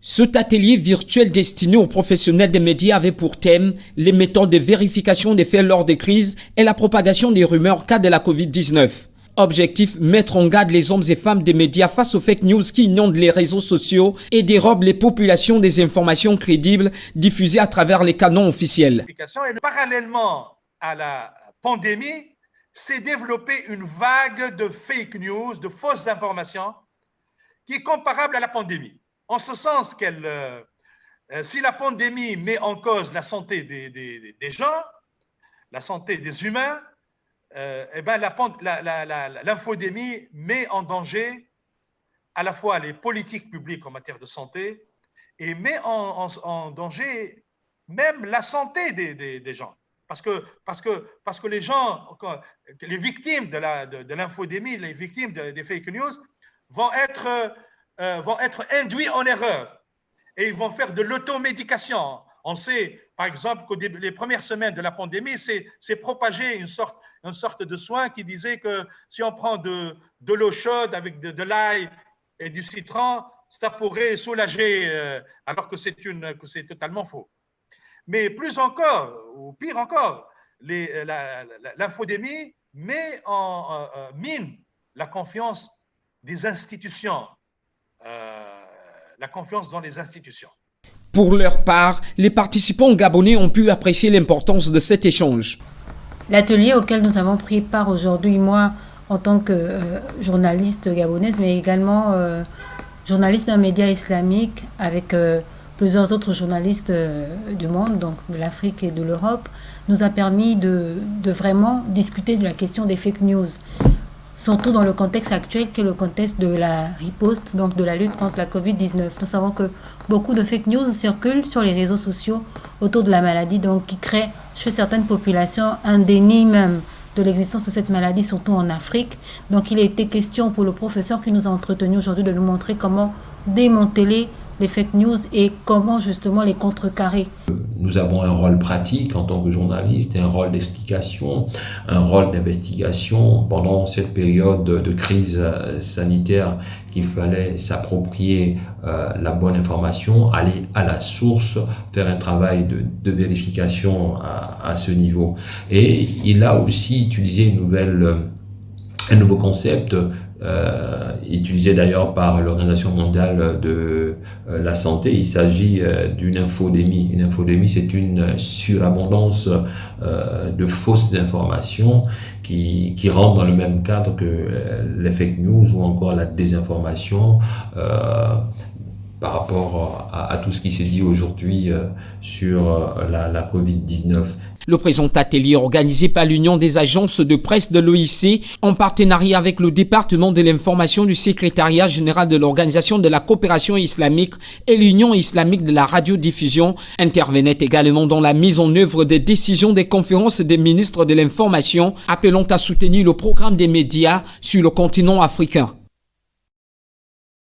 Cet atelier virtuel destiné aux professionnels des médias avait pour thème les méthodes de vérification des faits lors des crises et la propagation des rumeurs cas de la Covid-19. Objectif, mettre en garde les hommes et femmes des médias face aux fake news qui inondent les réseaux sociaux et dérobent les populations des informations crédibles diffusées à travers les canaux officiels. Et parallèlement à la pandémie, s'est développée une vague de fake news, de fausses informations, qui est comparable à la pandémie. En ce sens si la pandémie met en cause la santé des gens, la santé des humains, l'infodémie met en danger à la fois les politiques publiques en matière de santé et met en danger même la santé des gens. Parce que les gens, les victimes de l'infodémie, les victimes des fake news vont être induits en erreur et ils vont faire de l'automédication. On sait, par exemple, que les premières semaines de la pandémie, c'est propagé une sorte de soin qui disait que si on prend de l'eau chaude avec de l'ail et du citron, ça pourrait soulager, alors que c'est totalement faux. Mais plus encore, ou pire encore, l'infodémie mine la confiance des institutions, la confiance dans les institutions. Pour leur part, les participants gabonais ont pu apprécier l'importance de cet échange. L'atelier auquel nous avons pris part aujourd'hui, moi, en tant que journaliste gabonaise, mais également journaliste d'un média islamique avec plusieurs autres journalistes du monde, donc de l'Afrique et de l'Europe, nous a permis de vraiment discuter de la question des fake news, surtout dans le contexte actuel qui est le contexte de la riposte, donc de la lutte contre la Covid-19. Nous savons que beaucoup de fake news circulent sur les réseaux sociaux autour de la maladie, donc qui créent chez certaines populations un déni même de l'existence de cette maladie, surtout en Afrique. Donc il a été question pour le professeur qui nous a entretenus aujourd'hui de nous montrer comment démanteler les fake news et comment justement les contrecarrer. Nous avons un rôle pratique en tant que journaliste, un rôle d'explication, un rôle d'investigation pendant cette période de crise sanitaire qu'il fallait s'approprier la bonne information, aller à la source, faire un travail de vérification à ce niveau. Et il a aussi utilisé un nouveau concept utilisé d'ailleurs par l'Organisation mondiale de la santé. Il s'agit d'une infodémie. Une infodémie, c'est une surabondance de fausses informations qui rentrent dans le même cadre que les fake news ou encore la désinformation par rapport à tout ce qui s'est dit aujourd'hui sur la Covid-19. Le présent atelier organisé par l'Union des agences de presse de l'OIC en partenariat avec le département de l'information du secrétariat général de l'Organisation de la coopération islamique et l'Union islamique de la radiodiffusion intervenait également dans la mise en œuvre des décisions des conférences des ministres de l'information appelant à soutenir le programme des médias sur le continent africain.